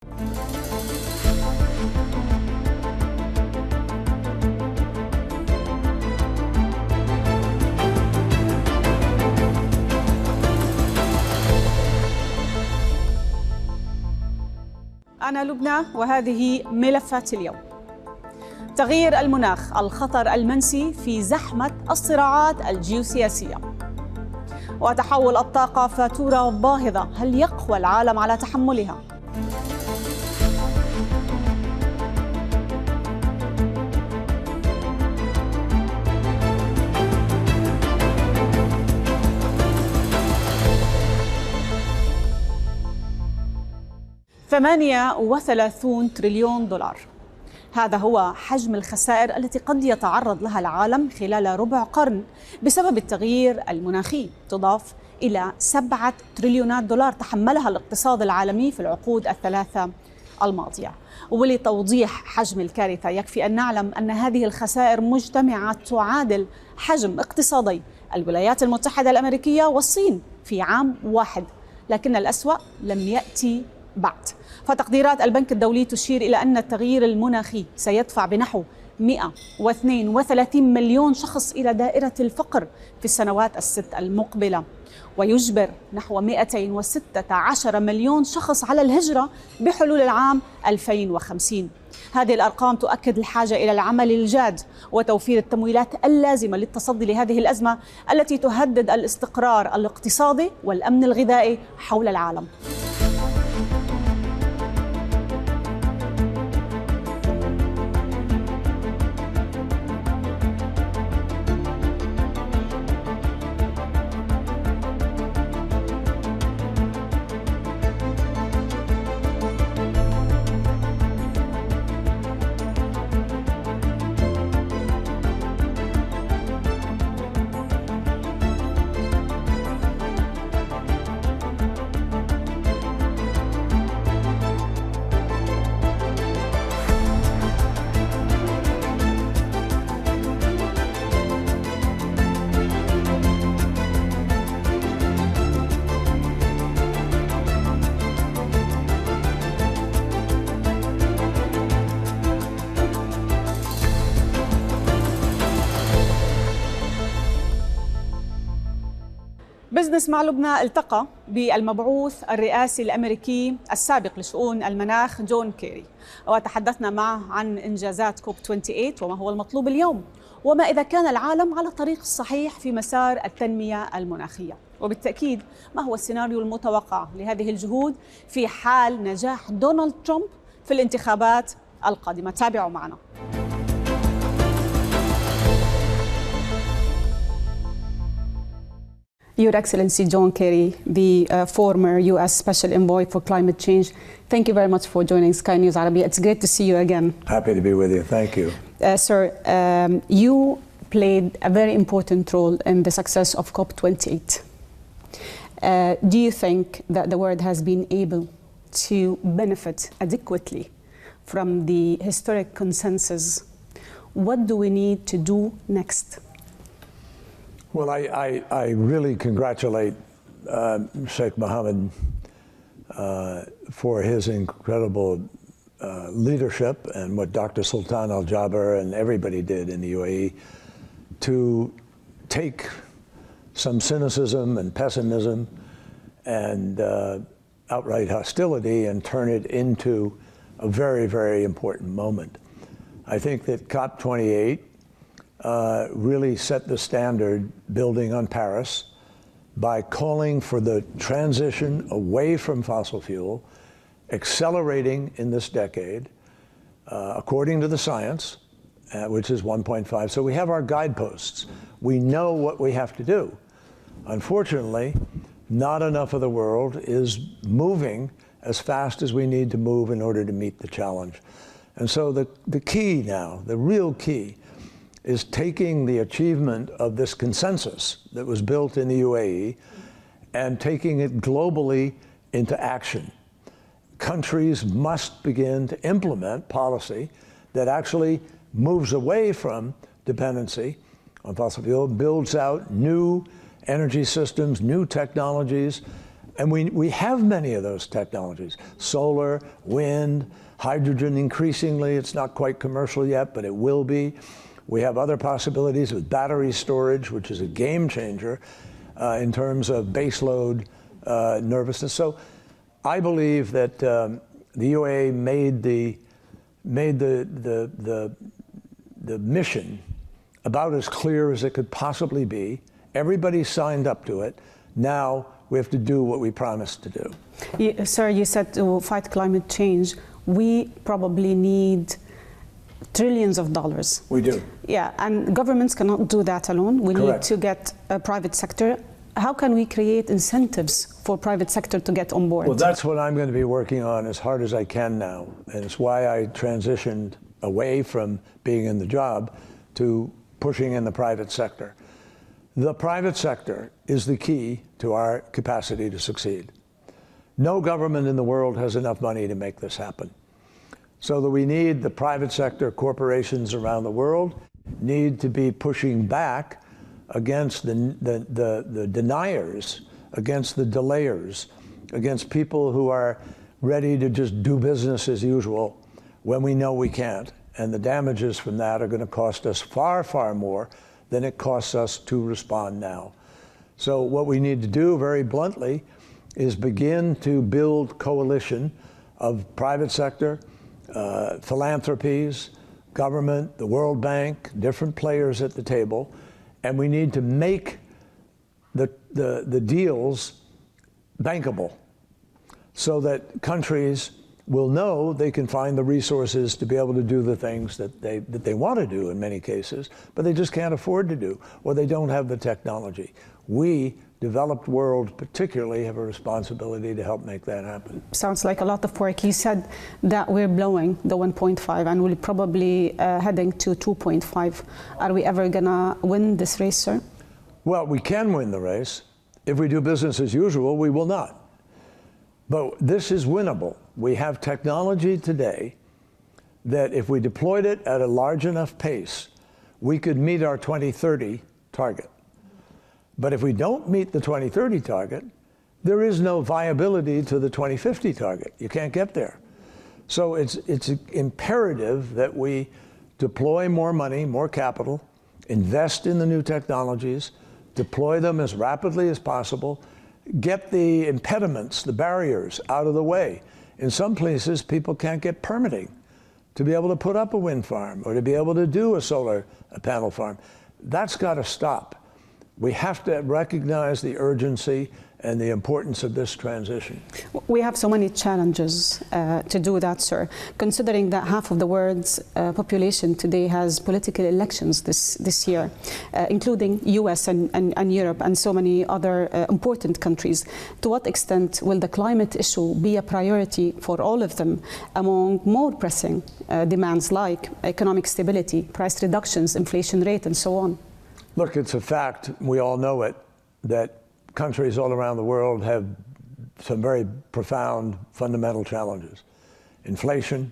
أنا لبنى وهذه ملفات اليوم. تغيير المناخ، الخطر المنسي في زحمة الصراعات الجيوسياسية. وتحول الطاقة فاتورة باهظة، هل يقوى العالم على تحملها؟ $38 تريليون. هذا هو حجم الخسائر التي قد يتعرض لها العالم خلال ربع قرن بسبب التغيير المناخي، تضاف إلى $7 تريليونات تحملها الاقتصاد العالمي في العقود الثلاثة الماضية. ولتوضيح حجم الكارثة يكفي أن نعلم أن هذه الخسائر مجتمعة تعادل حجم اقتصادي الولايات المتحدة الأمريكية والصين في عام واحد، لكن الأسوأ لم يأتي بعد. فتقديرات البنك الدولي تشير إلى أن التغيير المناخي سيدفع بنحو 132 مليون شخص إلى دائرة الفقر في السنوات الست المقبلة، ويجبر نحو 216 مليون شخص على الهجرة بحلول العام 2050. هذه الأرقام تؤكد الحاجة إلى العمل الجاد وتوفير التمويلات اللازمة للتصدي لهذه الأزمة التي تهدد الاستقرار الاقتصادي والأمن الغذائي حول العالم. بزنس مع لبنى التقى بالمبعوث الرئاسي الأميركي السابق لشؤون المناخ جون كيري، وتحدثنا معه عن إنجازات كوب 28 وما هو المطلوب اليوم، وما إذا كان العالم على الطريق الصحيح في مسار التنمية المناخية، وبالتأكيد ما هو السيناريو المتوقع لهذه الجهود في حال نجاح دونالد ترامب في الانتخابات القادمة. تابعوا معنا. Your Excellency John Kerry, the former U.S. Special Envoy for Climate Change, thank you very much for joining Sky News Arabic. It's great to see you again. Happy to be with you. Thank you. Sir, you played a very important role in the success of COP28. Do you think that the world has been able to benefit adequately from the historic consensus? What do we need to do next? Well, I really congratulate Sheikh Mohammed for his incredible leadership and what Dr. Sultan Al Jaber and everybody did in the UAE to take some cynicism and pessimism and outright hostility and turn it into a very, very important moment. I think that COP28 really set the standard building on Paris by calling for the transition away from fossil fuel, accelerating in this decade, according to the science, which is 1.5. So we have our guideposts. We know what we have to do. Unfortunately, not enough of the world is moving as fast as we need to move in order to meet the challenge. And so the key now, the real key, is taking the achievement of this consensus that was built in the UAE and taking it globally into action. Countries must begin to implement policy that actually moves away from dependency on fossil fuel, builds out new energy systems, new technologies, And we have many of those technologies. Solar, wind, hydrogen increasingly. It's not quite commercial yet, but it will be. We have other possibilities with battery storage, which is a game changer in terms of baseload nervousness. So I believe that the UAE made the mission about as clear as it could possibly be. Everybody signed up to it. Now we have to do what we promised to do. Sir, you said to fight climate change, we probably need trillions of dollars. We do. Yeah, and governments cannot do that alone. We Correct. need to get a private sector. How can we create incentives for private sector to get on board? Well, that's what I'm going to be working on as hard as I can now. And it's why I transitioned away from being in the job to pushing in the private sector. The private sector is the key to our capacity to succeed. No government in the world has enough money to make this happen. So that we need the private sector, corporations around the world need to be pushing back against the deniers, against the delayers, against people who are ready to just do business as usual when we know we can't. And the damages from that are going to cost us far, far more than it costs us to respond now. So what we need to do, very bluntly, is begin to build coalition of private sector, philanthropies, government, the World Bank, different players at the table, and we need to make the deals bankable so that countries will know they can find the resources to be able to do the things that they want to do in many cases, but they just can't afford to do, or they don't have the technology. We, developed world particularly, have a responsibility to help make that happen. Sounds like a lot of work. You said that we're blowing the 1.5 and we're probably heading to 2.5. Are we ever gonna win this race, sir? Well, we can win the race. If we do business as usual, we will not. But this is winnable. We have technology today that if we deployed it at a large enough pace, we could meet our 2030 target. But if we don't meet the 2030 target, there is no viability to the 2050 target. You can't get there. So it's imperative that we deploy more money, more capital, invest in the new technologies, deploy them as rapidly as possible, get the impediments, the barriers out of the way. In some places, people can't get permitting to be able to put up a wind farm or to be able to do a solar panel farm. That's got to stop. We have to recognize the urgency and the importance of this transition. We have so many challenges to do that, sir. Considering that half of the world's population today has political elections this year, including US and Europe and so many other important countries, to what extent will the climate issue be a priority for all of them among more pressing demands like economic stability, price reductions, inflation rate, and so on? Look, it's a fact, we all know it, that countries all around the world have some very profound fundamental challenges. Inflation,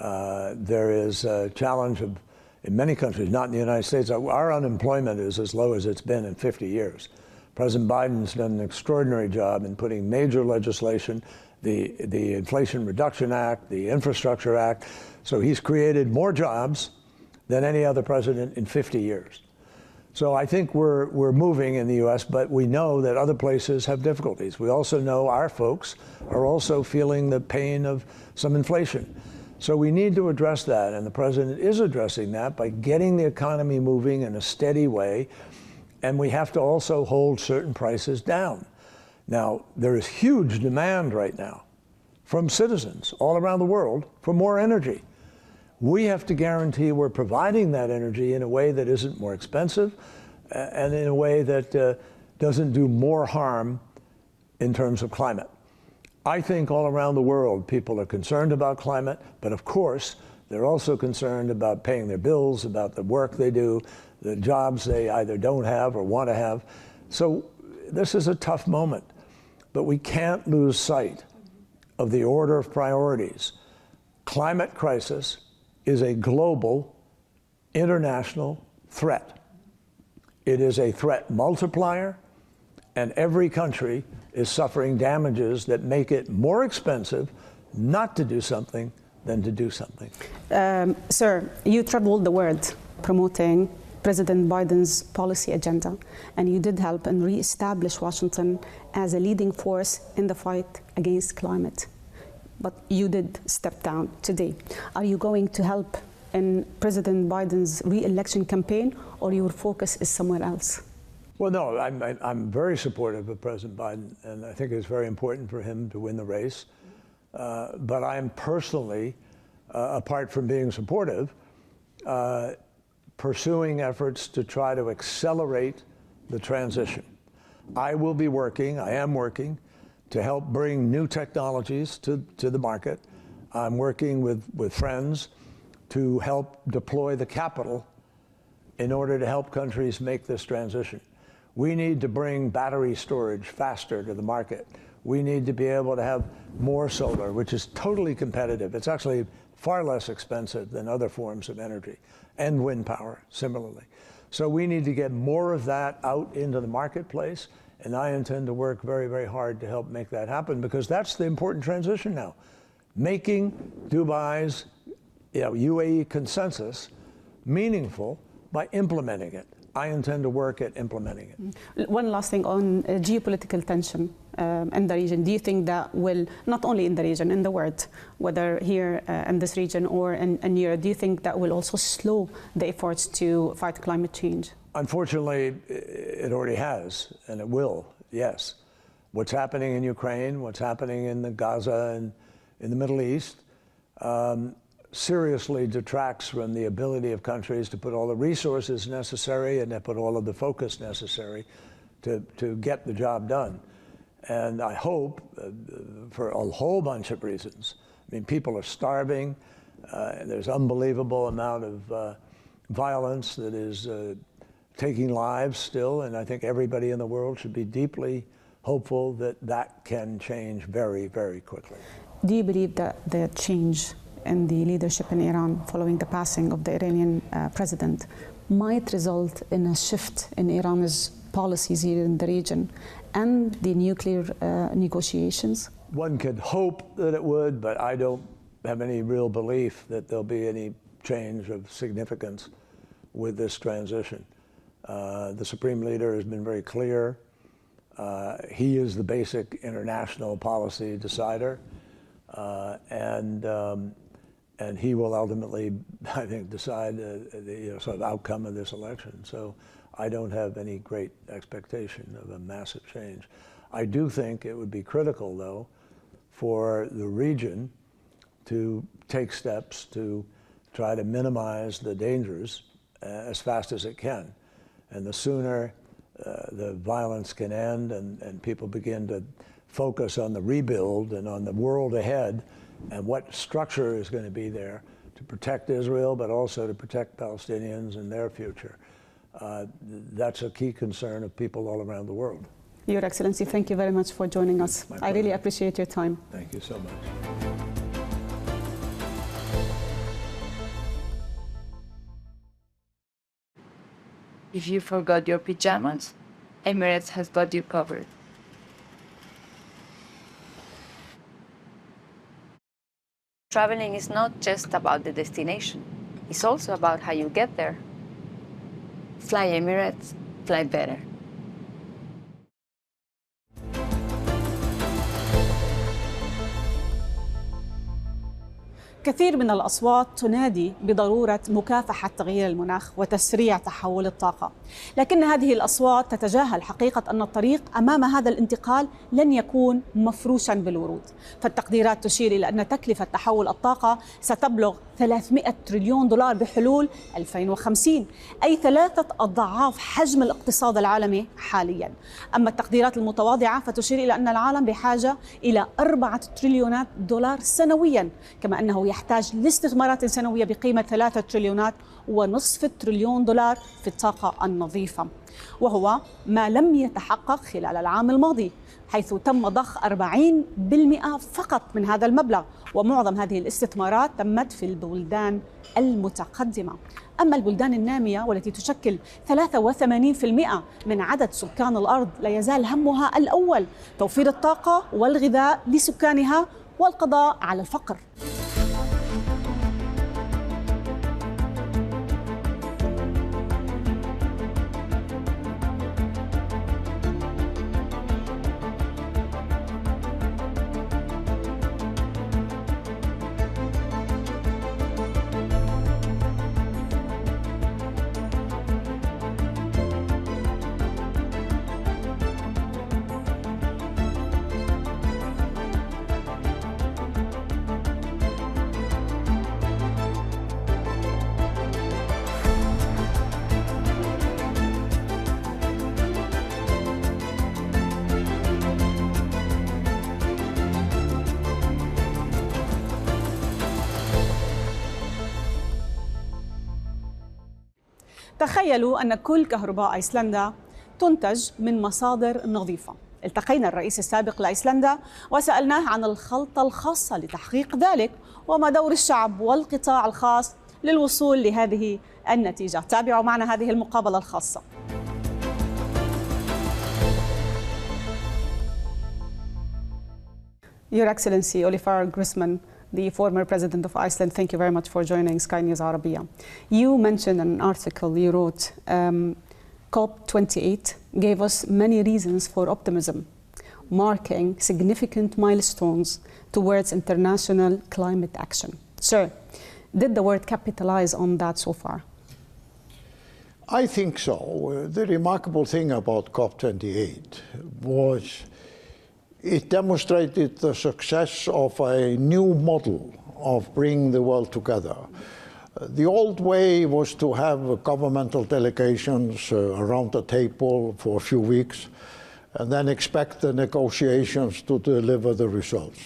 there is a challenge in many countries, not in the United States. Our unemployment is as low as it's been in 50 years. President Biden's done an extraordinary job in putting major legislation, the Inflation Reduction Act, the Infrastructure Act. So he's created more jobs than any other president in 50 years. So I think we're moving in the U.S., but we know that other places have difficulties. We also know our folks are also feeling the pain of some inflation. So we need to address that, and the president is addressing that by getting the economy moving in a steady way, and we have to also hold certain prices down. Now, there is huge demand right now from citizens all around the world for more energy. We have to guarantee we're providing that energy in a way that isn't more expensive and in a way that doesn't do more harm in terms of climate. I think all around the world people are concerned about climate, but of course they're also concerned about paying their bills, about the work they do, the jobs they either don't have or want to have. So this is a tough moment, but we can't lose sight of the order of priorities. Climate crisis is a global, international threat. It is a threat multiplier, And every country is suffering damages that make it more expensive not to do something than to do something. Sir, you traveled the world promoting President Biden's policy agenda, and you did help and re-establish Washington as a leading force in the fight against climate. But you did step down today. Are you going to help in President Biden's re-election campaign, or your focus is somewhere else? Well, no, I'm very supportive of President Biden, and I think it's very important for him to win the race. But I'm personally, apart from being supportive, pursuing efforts to try to accelerate the transition. I am working to help bring new technologies to the market. I'm working with friends to help deploy the capital in order to help countries make this transition. We need to bring battery storage faster to the market. We need to be able to have more solar, which is totally competitive. It's actually far less expensive than other forms of energy, and wind power, similarly. So we need to get more of that out into the marketplace, and I intend to work very, very hard to help make that happen, because that's the important transition now. Making Dubai's UAE consensus meaningful by implementing it. I intend to work at implementing it. One last thing on geopolitical tension in the region. Do you think that will, not only in the region, in the world, whether here in this region or in Europe, do you think that will also slow the efforts to fight climate change? Unfortunately, it already has, and it will, yes. What's happening in Ukraine, what's happening in the Gaza and in the Middle East, seriously detracts from the ability of countries to put all the resources necessary and to put all of the focus necessary to get the job done. And I hope, for a whole bunch of reasons, I mean, people are starving, there's unbelievable amount of violence that is taking lives still, and I think everybody in the world should be deeply hopeful that that can change very, very quickly. Do you believe that the change in the leadership in Iran following the passing of the Iranian president might result in a shift in Iran's policies here in the region and the nuclear negotiations? One could hope that it would, but I don't have any real belief that there'll be any change of significance with this transition. The Supreme Leader has been very clear. He is the basic international policy decider, and he will ultimately, I think, decide the sort of outcome of this election. So I don't have any great expectation of a massive change. I do think it would be critical, though, for the region to take steps to try to minimize the dangers as fast as it can. And the sooner the violence can end and people begin to focus on the rebuild and on the world ahead and what structure is going to be there to protect Israel, but also to protect Palestinians and their future. That's a key concern of people all around the world. Your Excellency, thank you very much for joining us. I really appreciate your time. Thank you so much. If you forgot your pajamas, Emirates has got you covered. Traveling is not just about the destination, it's also about how you get there. Fly Emirates, fly better. كثير من الأصوات تنادي بضرورة مكافحة تغيير المناخ وتسريع تحول الطاقة، لكن هذه الأصوات تتجاهل حقيقة أن الطريق أمام هذا الانتقال لن يكون مفروشا بالورود. فالتقديرات تشير إلى أن تكلفة تحول الطاقة ستبلغ 300 تريليون دولار بحلول 2050، أي 3 أضعاف حجم الاقتصاد العالمي حاليا. أما التقديرات المتواضعة فتشير إلى أن العالم بحاجة إلى 4 تريليونات دولار سنويا، كما أنه يحتاج لاستثمارات سنوية بقيمة 3 تريليونات ونصف تريليون دولار في الطاقة النظيفة، وهو ما لم يتحقق خلال العام الماضي، حيث تم ضخ 40% فقط من هذا المبلغ، ومعظم هذه الاستثمارات تمت في البلدان المتقدمة. أما البلدان النامية والتي تشكل 83% من عدد سكان الأرض لا يزال همها الأول توفير الطاقة والغذاء لسكانها والقضاء على الفقر. تخيلوا أن كل كهرباء أيسلندا تنتج من مصادر نظيفة. التقينا الرئيس السابق لآيسلندا وسألناه عن الخلطة الخاصة لتحقيق ذلك وما دور الشعب والقطاع الخاص للوصول لهذه النتيجة. تابعوا معنا هذه المقابلة الخاصة. Your Excellency Olafur Grisman, the former president of Iceland, thank you very much for joining Sky News Arabia. You mentioned in an article you wrote, COP28 gave us many reasons for optimism, marking significant milestones towards international climate action. Sir, did the world capitalize on that so far? I think so. The remarkable thing about COP28 was it demonstrated the success of a new model of bringing the world together. The old way was to have governmental delegations around the table for a few weeks and then expect the negotiations to deliver the results.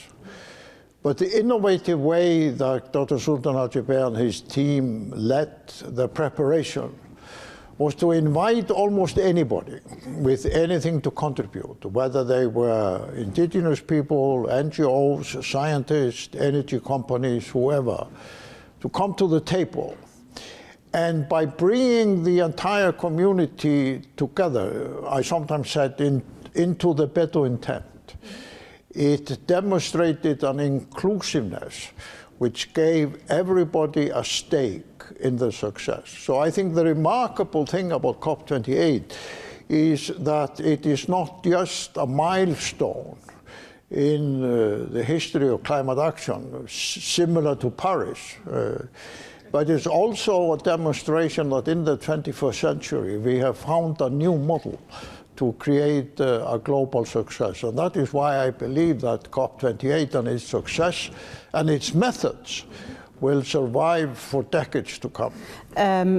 But the innovative way that Dr. Sultan Al-Jaber and his team led the preparation was to invite almost anybody with anything to contribute, whether they were indigenous people, NGOs, scientists, energy companies, whoever, to come to the table. And by bringing the entire community together, I sometimes said into the Bedouin tent, it demonstrated an inclusiveness which gave everybody a stake in the success. So I think the remarkable thing about COP28 is that it is not just a milestone in the history of climate action, similar to Paris, but it's also a demonstration that in the 21st century we have found a new model to create a global success. And that is why I believe that COP28 and its success and its methods will survive for decades to come.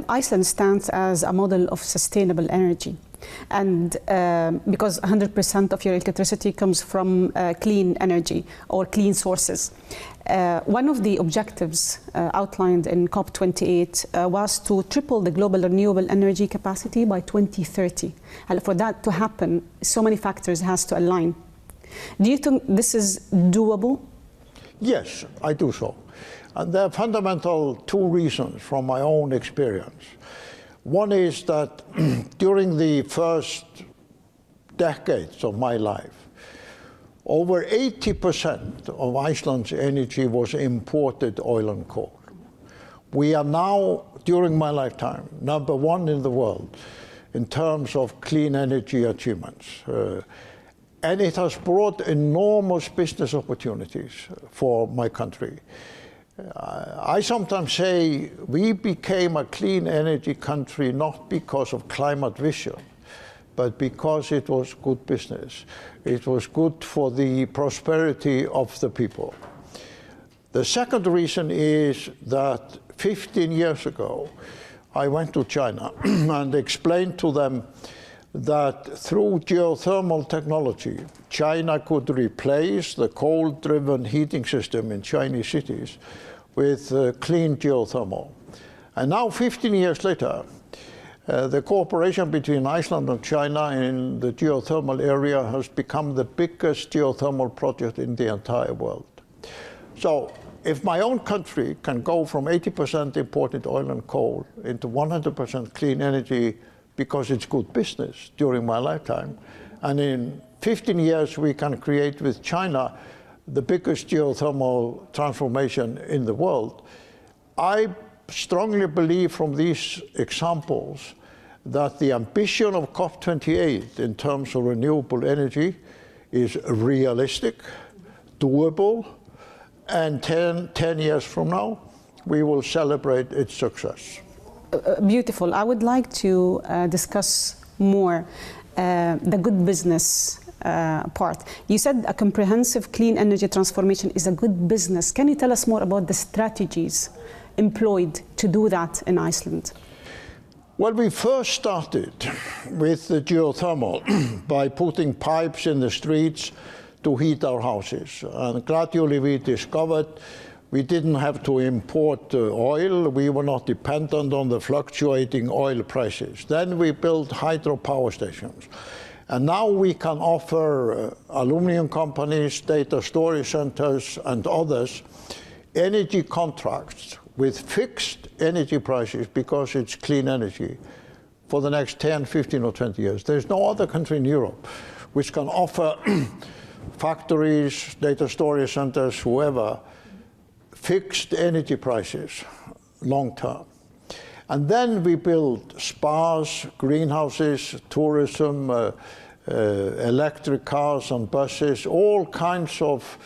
Iceland stands as a model of sustainable energy. And because 100% of your electricity comes from clean energy or clean sources. One of the objectives outlined in COP28 was to triple the global renewable energy capacity by 2030. And for that to happen, so many factors has to align. Do you think this is doable? Yes, I do so. And there are fundamental two reasons from my own experience. One is that during the first decades of my life, over 80% of Iceland's energy was imported oil and coal. We are now, during my lifetime, #1 in the world in terms of clean energy achievements. And it has brought enormous business opportunities for my country. I sometimes say we became a clean energy country not because of climate vision, but because it was good business. It was good for the prosperity of the people. The second reason is that 15 years ago, I went to China and explained to them that through geothermal technology, China could replace the coal-driven heating system in Chinese cities with clean geothermal. And now, 15 years later, the cooperation between Iceland and China in the geothermal area has become the biggest geothermal project in the entire world. So if my own country can go from 80% imported oil and coal into 100% clean energy because it's good business during my lifetime, and in 15 years we can create with China the biggest geothermal transformation in the world, I strongly believe from these examples that the ambition of COP28 in terms of renewable energy is realistic, doable, and 10 years from now, we will celebrate its success. Beautiful. I would like to discuss more the good business part. You said a comprehensive clean energy transformation is a good business. Can you tell us more about the strategies employed to do that in Iceland? Well, we first started with the geothermal by putting pipes in the streets to heat our houses. And gradually we discovered we didn't have to import oil. We were not dependent on the fluctuating oil prices. Then we built hydropower stations. And now we can offer aluminum companies, data storage centers, and others energy contracts with fixed energy prices because it's clean energy for the next 10, 15, or 20 years. There's no other country in Europe which can offer factories, data storage centers, whoever, fixed energy prices long term. And then we build spas, greenhouses, tourism, electric cars and buses, all kinds of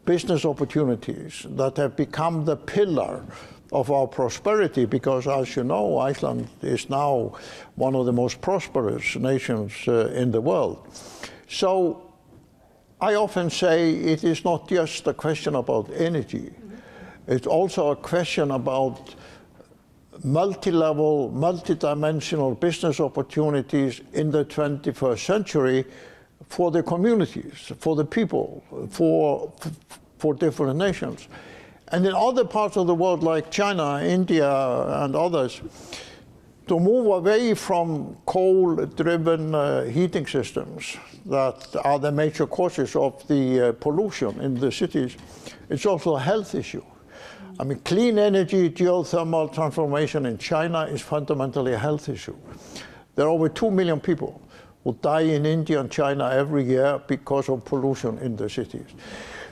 business opportunities that have become the pillar of our prosperity, because as you know, Iceland is now one of the most prosperous nations in the world. So I often say it is not just a question about energy. It's also a question about multi-level, multi-dimensional business opportunities in the 21st century for the communities, for the people, for different nations. And in other parts of the world like China, India, and others, to move away from coal-driven heating systems that are the major causes of the pollution in the cities, it's also a health issue. I mean, clean energy, geothermal transformation in China is fundamentally a health issue. There are over 2 million people who die in India and China every year because of pollution in the cities.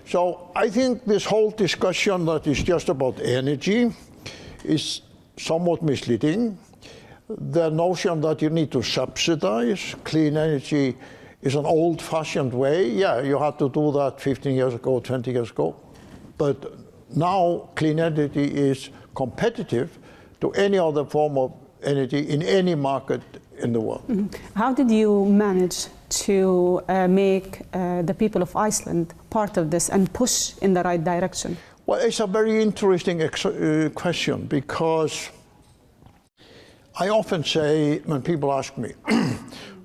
So I think this whole discussion that is just about energy is somewhat misleading. The notion that you need to subsidize clean energy is an old-fashioned way. Yeah, you had to do that 15 years ago, 20 years ago. But now clean energy is competitive to any other form of energy in any market in the world. Mm-hmm. How did you manage to make the people of Iceland part of this and push in the right direction? Well, it's a very interesting question, because I often say when people ask me,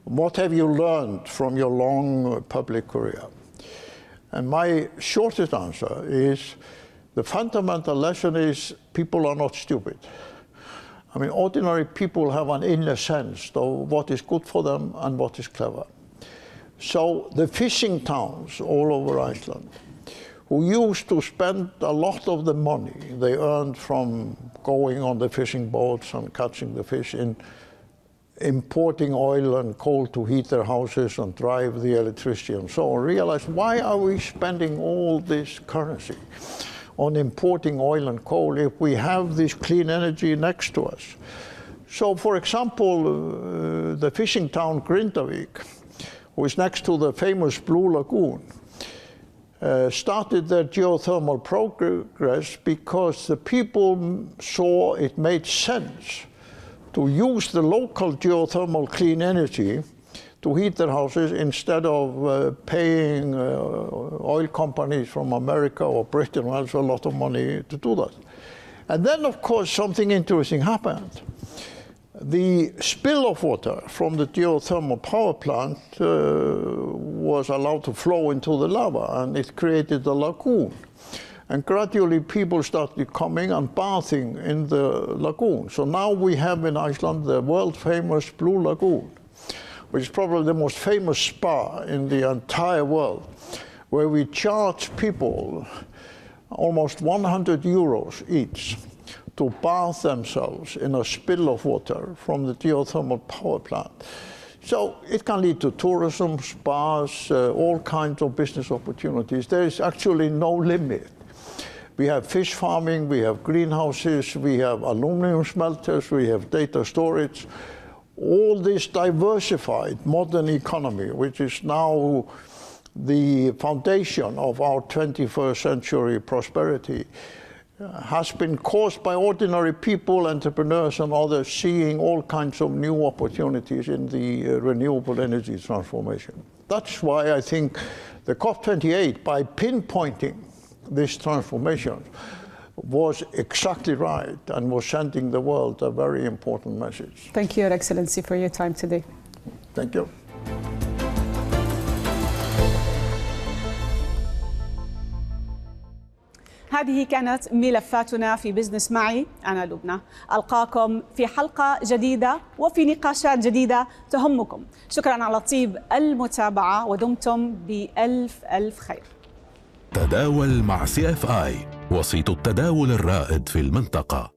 what have you learned from your long public career? And my shortest answer is the fundamental lesson is people are not stupid. I mean, ordinary people have an inner sense of what is good for them and what is clever. So the fishing towns all over Iceland, who used to spend a lot of the money they earned from going on the fishing boats and catching the fish in importing oil and coal to heat their houses and drive the electricity and so on, realized, why are we spending all this currency on importing oil and coal if we have this clean energy next to us? So, for example, the fishing town Grindavik, who is next to the famous Blue Lagoon, started their geothermal progress because the people saw it made sense to use the local geothermal clean energy to heat their houses instead of paying oil companies from America or Britain or else a lot of money to do that. And then, of course, something interesting happened. The spill of water from the geothermal power plant was allowed to flow into the lava, and it created a lagoon. And gradually people started coming and bathing in the lagoon. So now we have in Iceland the world famous Blue Lagoon, which is probably the most famous spa in the entire world, where we charge people almost 100 euros each to bath themselves in a spill of water from the geothermal power plant. So it can lead to tourism, spas, all kinds of business opportunities. There is actually no limit. We have fish farming, we have greenhouses, we have aluminum smelters, we have data storage. All this diversified modern economy, which is now the foundation of our 21st century prosperity, has been caused by ordinary people, entrepreneurs and others seeing all kinds of new opportunities in the renewable energy transformation. That's why I think the COP28, by pinpointing this transformation, was exactly right and was sending the world a very important message. Thank you, Your Excellency, for your time today. Thank you. هذه كانت ملفاتنا في بزنس معي أنا لبنى. ألقاكم في حلقة جديدة وفي نقاشات جديدة تهمكم. شكرا على طيب المتابعة ودمتم بألف ألف خير. تداول مع CFI، وسيط التداول الرائد في المنطقة.